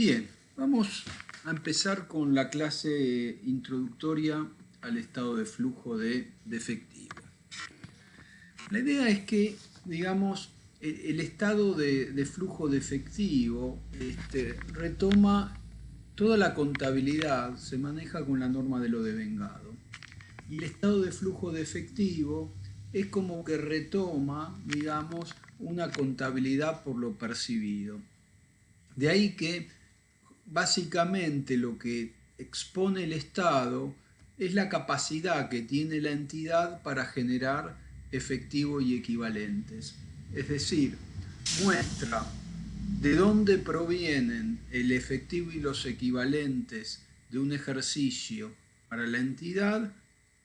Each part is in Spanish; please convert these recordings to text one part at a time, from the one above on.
Bien, vamos a empezar con la clase introductoria al estado de flujo de efectivo. La idea es que, digamos, el estado de flujo de efectivo retoma toda la contabilidad, se maneja con la norma de lo devengado. Y el estado de flujo de efectivo es como que retoma, digamos, una contabilidad por lo percibido. De ahí que básicamente lo que expone el Estado es la capacidad que tiene la entidad para generar efectivo y equivalentes. Es decir, muestra de dónde provienen el efectivo y los equivalentes de un ejercicio para la entidad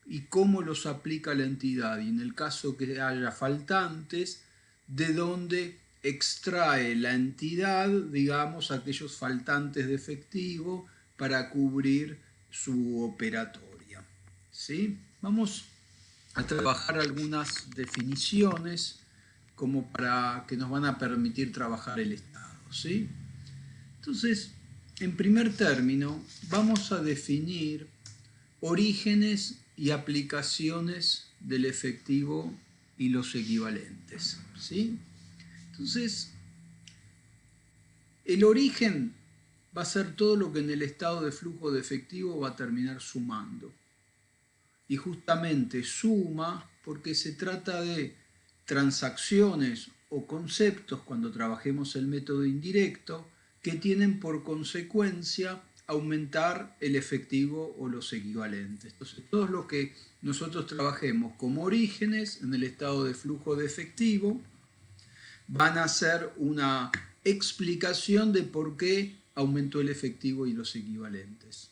y cómo los aplica la entidad. Y en el caso que haya faltantes, de dónde extrae la entidad, digamos, aquellos faltantes de efectivo para cubrir su operatoria. ¿Sí? Vamos a trabajar algunas definiciones como para que nos van a permitir trabajar el estado. ¿Sí? Entonces, en primer término, vamos a definir orígenes y aplicaciones del efectivo y los equivalentes. ¿Sí? Entonces, el origen va a ser todo lo que en el estado de flujo de efectivo va a terminar sumando. Y justamente suma porque se trata de transacciones o conceptos, cuando trabajemos el método indirecto, que tienen por consecuencia aumentar el efectivo o los equivalentes. Entonces, todo lo que nosotros trabajemos como orígenes en el estado de flujo de efectivo van a ser una explicación de por qué aumentó el efectivo y los equivalentes.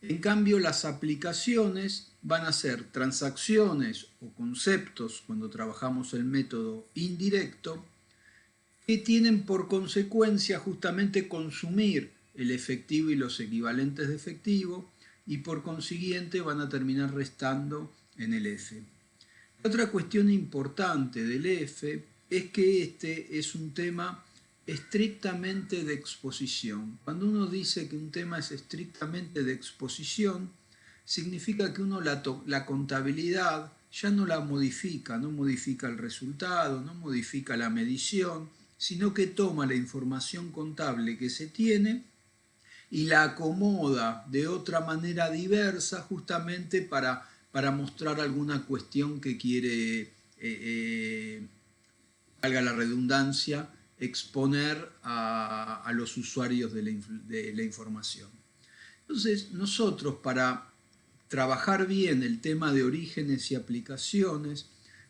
En cambio, las aplicaciones van a ser transacciones o conceptos, cuando trabajamos el método indirecto, que tienen por consecuencia justamente consumir el efectivo y los equivalentes de efectivo y por consiguiente van a terminar restando en el F. Otra cuestión importante del F es que este es un tema estrictamente de exposición. Cuando uno dice que un tema es estrictamente de exposición, significa que uno la contabilidad ya no la modifica, no modifica el resultado, no modifica la medición, sino que toma la información contable que se tiene y la acomoda de otra manera diversa justamente para mostrar alguna cuestión que quiere, valga la redundancia, exponer a los usuarios de la información. Entonces, nosotros para trabajar bien el tema de orígenes y aplicaciones,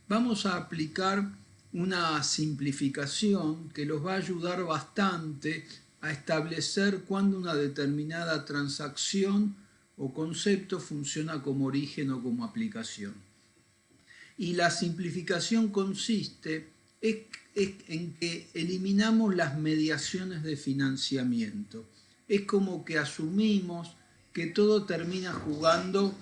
vamos a aplicar una simplificación que los va a ayudar bastante a establecer cuándo una determinada transacción o concepto funciona como origen o como aplicación. Y la simplificación consiste en que eliminamos las mediaciones de financiamiento. Es como que asumimos que todo termina jugando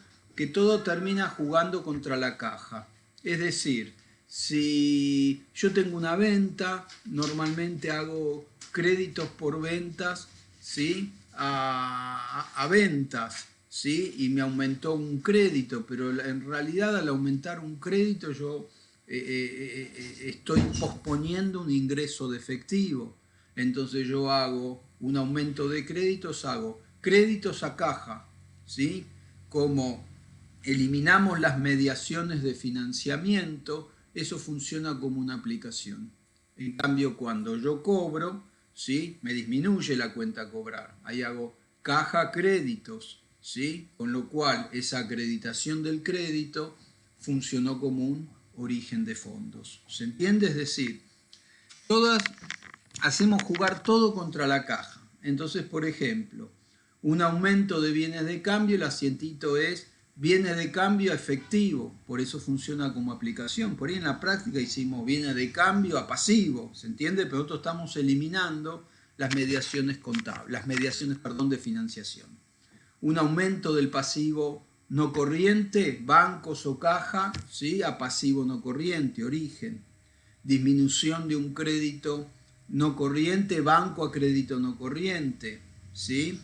contra la caja. Es decir, si yo tengo una venta, normalmente hago créditos por ventas, ¿sí? a ventas, ¿sí? Y me aumentó un crédito, pero en realidad al aumentar un crédito yo estoy posponiendo un ingreso de efectivo. Entonces yo hago un aumento de créditos, hago créditos a caja, ¿sí? Como eliminamos las mediaciones de financiamiento, eso funciona como una aplicación. En cambio, cuando yo cobro, ¿sí? Me disminuye la cuenta a cobrar. Ahí hago caja créditos, ¿sí? Con lo cual esa acreditación del crédito funcionó como un origen de fondos. ¿Se entiende? Es decir, todas hacemos jugar todo contra la caja. Entonces, por ejemplo, un aumento de bienes de cambio, el asientito es bienes de cambio a efectivo, por eso funciona como aplicación. Por ahí en la práctica hicimos bienes de cambio a pasivo, ¿se entiende? Pero nosotros estamos eliminando las mediaciones contables, de financiación. Un aumento del pasivo no corriente, bancos o caja, ¿sí? A pasivo no corriente, origen. Disminución de un crédito no corriente, banco a crédito no corriente. ¿sí?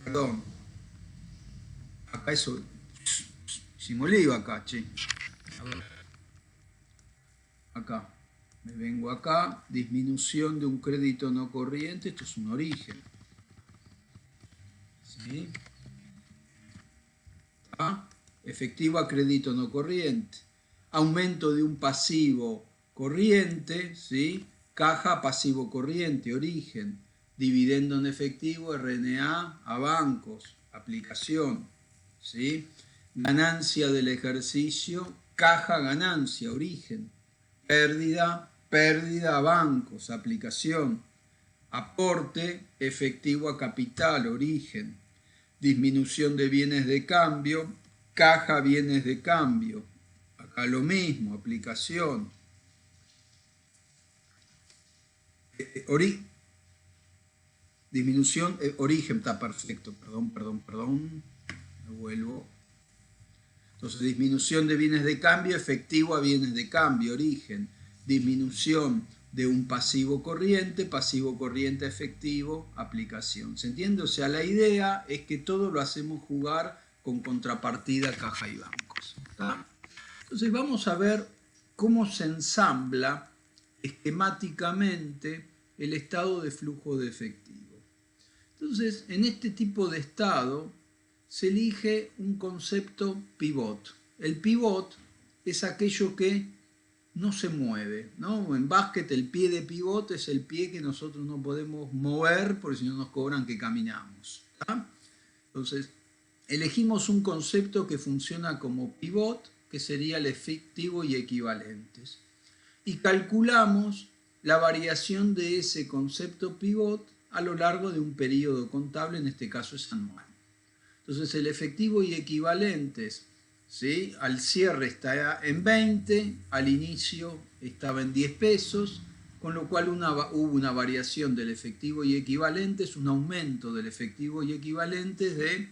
Perdón, acá eso, hicimos lío acá, che. A ver. Acá, me vengo acá, disminución de un crédito no corriente, esto es un origen. ¿Sí? ¿Ah? Efectivo a crédito no corriente. Aumento de un pasivo corriente, ¿sí? Caja pasivo corriente, origen. Dividendo en efectivo, RNA a bancos, aplicación. ¿Sí? Ganancia del ejercicio, caja ganancia, origen. Pérdida, pérdida a bancos, aplicación. Aporte, efectivo a capital, origen. Disminución de bienes de cambio, caja bienes de cambio. Acá lo mismo, aplicación. Disminución, origen, está perfecto, perdón, me vuelvo. Entonces, disminución de bienes de cambio, efectivo a bienes de cambio, origen. Disminución de un pasivo corriente efectivo, aplicación. ¿Se entiende? O sea, la idea es que todo lo hacemos jugar con contrapartida, caja y bancos. ¿Está? Entonces vamos a ver cómo se ensambla esquemáticamente el estado de flujo de efectivo. Entonces, en este tipo de estado se elige un concepto pivot. El pivot es aquello que no se mueve, ¿no? En básquet el pie de pivot es el pie que nosotros no podemos mover porque si no nos cobran que caminamos. ¿Tá? Entonces, elegimos un concepto que funciona como pivot, que sería el efectivo y equivalentes. Y calculamos la variación de ese concepto pivot a lo largo de un periodo contable, en este caso es anual. Entonces el efectivo y equivalentes, ¿sí? Al cierre está en 20, al inicio estaba en 10 pesos, con lo cual hubo una variación del efectivo y equivalentes, un aumento del efectivo y equivalentes de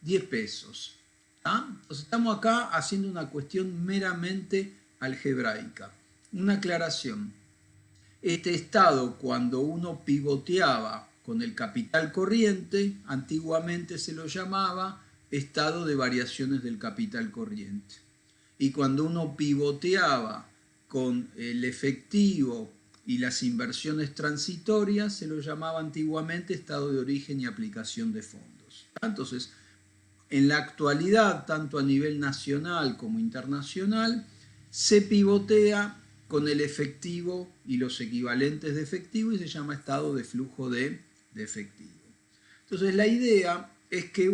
10 pesos. ¿Ah? Entonces estamos acá haciendo una cuestión meramente algebraica. Una aclaración. Este estado, cuando uno pivoteaba con el capital corriente, antiguamente se lo llamaba estado de variaciones del capital corriente. Y cuando uno pivoteaba con el efectivo y las inversiones transitorias, se lo llamaba antiguamente estado de origen y aplicación de fondos. Entonces, en la actualidad, tanto a nivel nacional como internacional, se pivotea con el efectivo y los equivalentes de efectivo y se llama estado de flujo de efectivo. Entonces la idea es que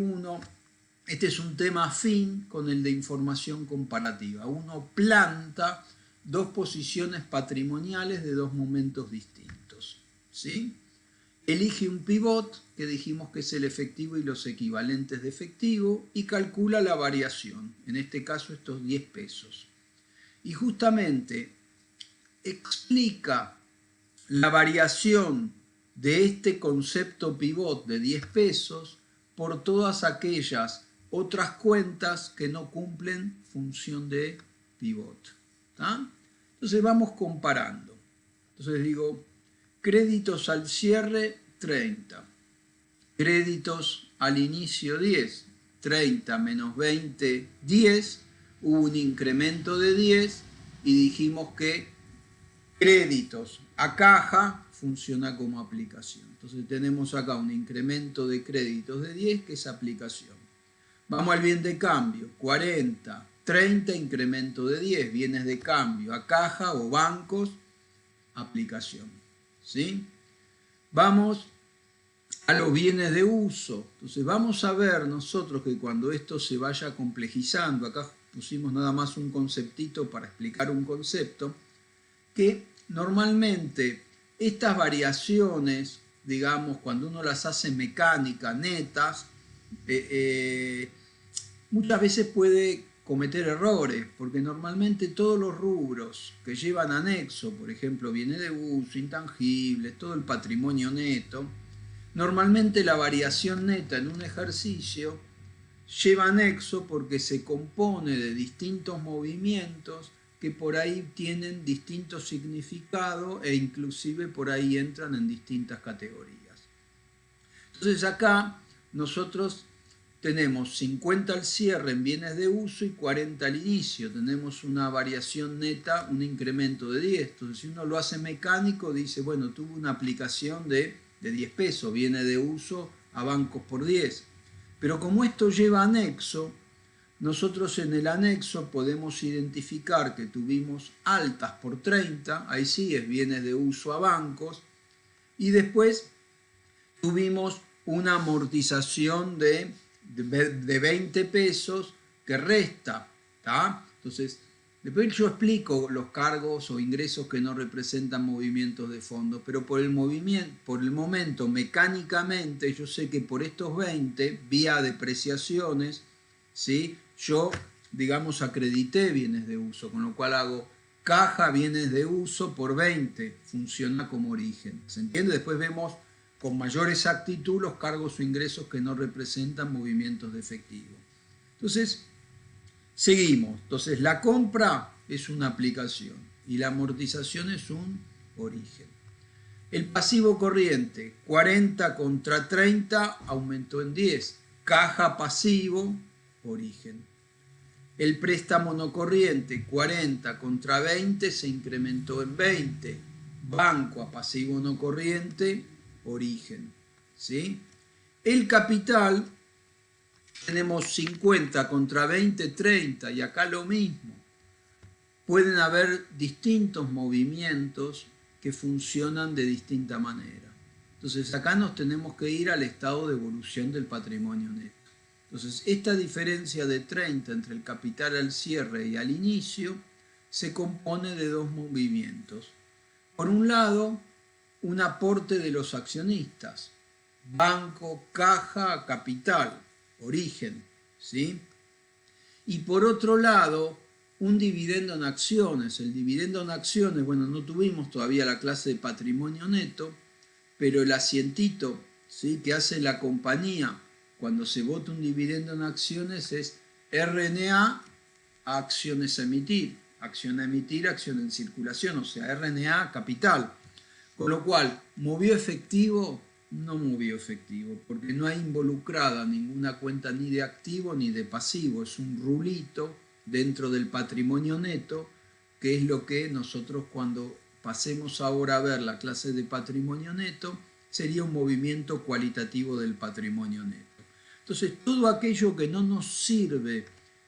este es un tema afín con el de información comparativa. Uno planta dos posiciones patrimoniales de dos momentos distintos. ¿Sí? Elige un pivot, que dijimos que es el efectivo y los equivalentes de efectivo, y calcula la variación, en este caso estos 10 pesos. Y justamente explica la variación de este concepto pivot de 10 pesos por todas aquellas otras cuentas que no cumplen función de pivot. ¿Tá? Entonces vamos comparando. Entonces digo, créditos al cierre 30, créditos al inicio 10, 30 menos 20, 10, hubo un incremento de 10 y dijimos que créditos a caja funciona como aplicación. Entonces tenemos acá un incremento de créditos de 10 que es aplicación. Vamos al bien de cambio, 40, 30 incremento de 10, bienes de cambio a caja o bancos, aplicación. ¿Sí? Vamos a los bienes de uso. Entonces vamos a ver nosotros que cuando esto se vaya complejizando, acá pusimos nada más un conceptito para explicar un concepto, que normalmente estas variaciones, digamos, cuando uno las hace mecánicas, netas, muchas veces puede cometer errores, porque normalmente todos los rubros que llevan anexo, por ejemplo, bienes de uso, intangibles, todo el patrimonio neto, normalmente la variación neta en un ejercicio lleva anexo porque se compone de distintos movimientos que por ahí tienen distintos significados e inclusive por ahí entran en distintas categorías. Entonces acá nosotros tenemos 50 al cierre en bienes de uso y 40 al inicio. Tenemos una variación neta, un incremento de 10. Entonces si uno lo hace mecánico, dice, bueno, tuvo una aplicación de 10 pesos, viene de uso a bancos por 10. Pero como esto lleva anexo, nosotros en el anexo podemos identificar que tuvimos altas por 30, ahí sí es bienes de uso a bancos, y después tuvimos una amortización de 20 pesos que resta, ¿tá? Entonces, después yo explico los cargos o ingresos que no representan movimientos de fondo, pero por el momento, mecánicamente, yo sé que por estos 20, vía depreciaciones, ¿sí? Yo, digamos, acredité bienes de uso, con lo cual hago caja bienes de uso por 20, funciona como origen. ¿Se entiende? Después vemos con mayor exactitud los cargos o ingresos que no representan movimientos de efectivo. Entonces, seguimos. Entonces, la compra es una aplicación y la amortización es un origen. El pasivo corriente, 40 contra 30, aumentó en 10. Caja pasivo, origen. El préstamo no corriente, 40 contra 20, se incrementó en 20. Banco a pasivo no corriente, origen. ¿Sí? El capital, tenemos 50 contra 20, 30, y acá lo mismo. Pueden haber distintos movimientos que funcionan de distinta manera. Entonces acá nos tenemos que ir al estado de evolución del patrimonio neto. Entonces esta diferencia de 30 entre el capital al cierre y al inicio se compone de dos movimientos. Por un lado, un aporte de los accionistas, banco, caja, capital, origen, ¿sí? Y por otro lado, un dividendo en acciones. El dividendo en acciones, bueno, no tuvimos todavía la clase de patrimonio neto, pero el asientito, ¿sí?, que hace la compañía cuando se vota un dividendo en acciones es RNA a acciones a emitir. Acción a emitir, acción en circulación, o sea, RNA capital. Con lo cual, ¿movió efectivo? No movió efectivo, porque no hay involucrada ninguna cuenta ni de activo ni de pasivo. Es un rulito dentro del patrimonio neto, que es lo que nosotros cuando pasemos ahora a ver la clase de patrimonio neto, sería un movimiento cualitativo del patrimonio neto. Entonces, todo aquello que no nos sirve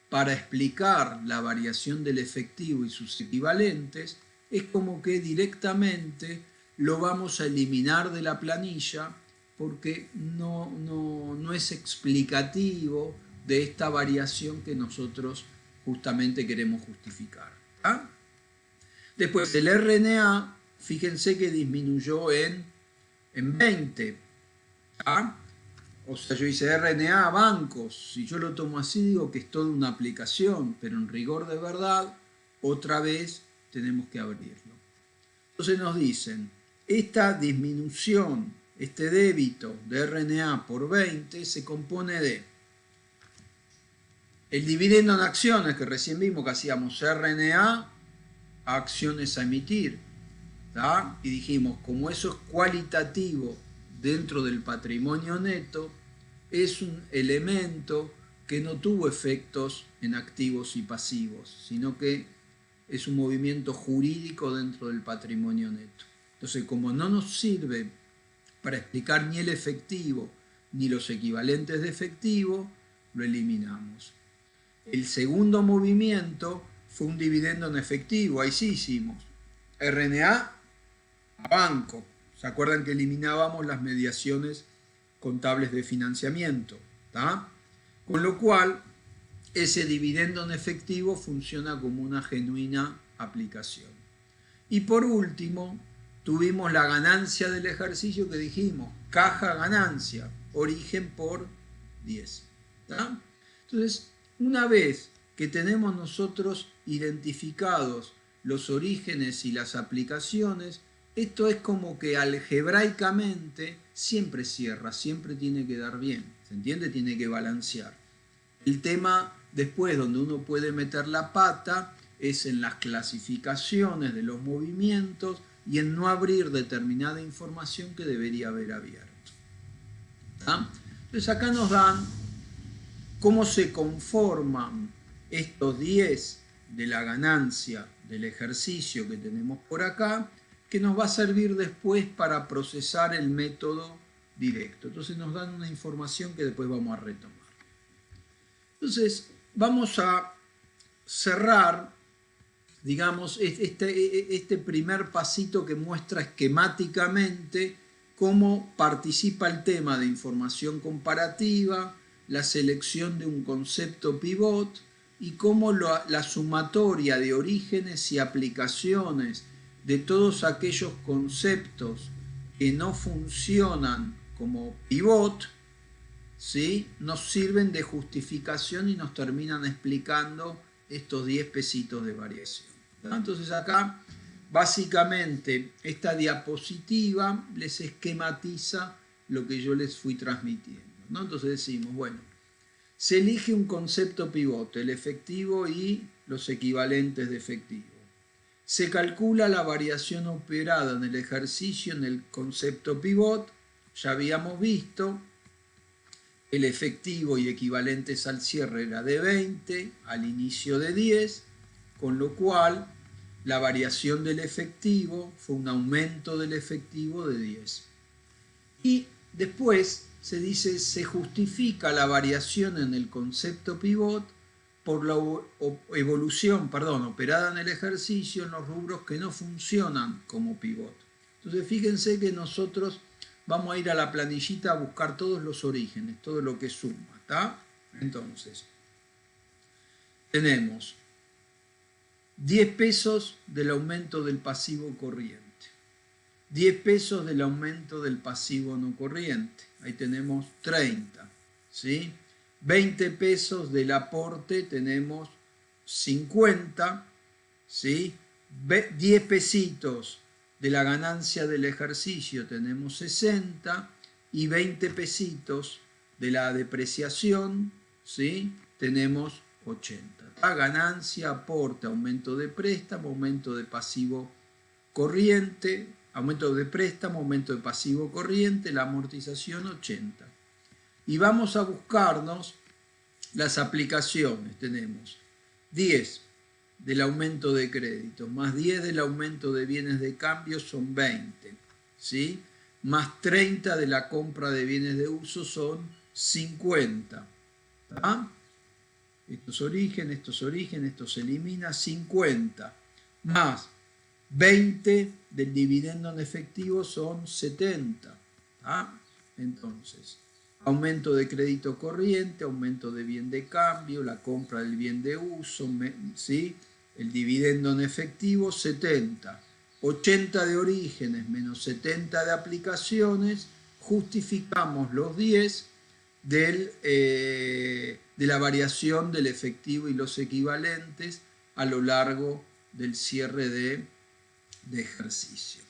para explicar la variación del efectivo y sus equivalentes, es como que directamente lo vamos a eliminar de la planilla porque no es explicativo de esta variación que nosotros justamente queremos justificar. ¿Ah? Después el RNA, fíjense que disminuyó en 20. ¿Ah? O sea, yo hice RNA bancos. Si yo lo tomo así, digo que es toda una aplicación, pero en rigor de verdad, otra vez tenemos que abrirlo. Entonces nos dicen, esta disminución, este débito de RNA por 20 se compone de el dividendo en acciones, que recién vimos que hacíamos RNA a acciones a emitir, ¿tá? Y dijimos, como eso es cualitativo dentro del patrimonio neto, es un elemento que no tuvo efectos en activos y pasivos, sino que es un movimiento jurídico dentro del patrimonio neto. Entonces, como no nos sirve para explicar ni el efectivo ni los equivalentes de efectivo, lo eliminamos. El segundo movimiento fue un dividendo en efectivo. Ahí sí hicimos RNA a banco. ¿Se acuerdan que eliminábamos las mediaciones contables de financiamiento? ¿Tá? Con lo cual, ese dividendo en efectivo funciona como una genuina aplicación. Y por último, tuvimos la ganancia del ejercicio que dijimos, caja ganancia, origen por 10. ¿Tá? Entonces, una vez que tenemos nosotros identificados los orígenes y las aplicaciones, esto es como que algebraicamente siempre cierra, siempre tiene que dar bien, ¿se entiende? Tiene que balancear. El tema después donde uno puede meter la pata es en las clasificaciones de los movimientos y en no abrir determinada información que debería haber abierto. ¿Tá? Entonces acá nos dan cómo se conforman estos 10 de la ganancia del ejercicio que tenemos por acá, que nos va a servir después para procesar el método directo. Entonces nos dan una información que después vamos a retomar. Entonces vamos a cerrar, digamos, este primer pasito que muestra esquemáticamente cómo participa el tema de información comparativa, la selección de un concepto pivot y cómo la sumatoria de orígenes y aplicaciones de todos aquellos conceptos que no funcionan como pivot, ¿sí?, nos sirven de justificación y nos terminan explicando estos 10 pesitos de variación. Entonces acá básicamente esta diapositiva les esquematiza lo que yo les fui transmitiendo, ¿no? Entonces decimos, bueno, se elige un concepto pivote, el efectivo y los equivalentes de efectivo. Se calcula la variación operada en el ejercicio en el concepto pivot. Ya habíamos visto, el efectivo y equivalentes al cierre era de 20, al inicio de 10, con lo cual la variación del efectivo fue un aumento del efectivo de 10. Y después se dice, se justifica la variación en el concepto pivot por la evolución, operada en el ejercicio en los rubros que no funcionan como pivot. Entonces fíjense que nosotros vamos a ir a la planillita a buscar todos los orígenes, todo lo que suma, ¿está? Entonces, tenemos 10 pesos del aumento del pasivo corriente, 10 pesos del aumento del pasivo no corriente, ahí tenemos 30, ¿sí? 20 pesos del aporte tenemos 50, ¿sí? 10 pesitos de la ganancia del ejercicio tenemos 60 y 20 pesitos de la depreciación, ¿sí?, tenemos 80. La ganancia, aporte, aumento de préstamo, aumento de pasivo corriente, aumento de préstamo, aumento de pasivo corriente, la amortización 80. Y vamos a buscarnos las aplicaciones. Tenemos 10 del aumento de crédito, más 10 del aumento de bienes de cambio son 20, ¿sí? Más 30 de la compra de bienes de uso son 50. ¿Ah? Estos orígenes, esto se elimina, 50. Más 20 del dividendo en efectivo son 70. ¿Ah? Entonces, aumento de crédito corriente, aumento de bien de cambio, la compra del bien de uso, ¿sí?, el dividendo en efectivo, 70. 80 de orígenes menos 70 de aplicaciones, justificamos los 10 de la variación del efectivo y los equivalentes a lo largo del cierre de ejercicio.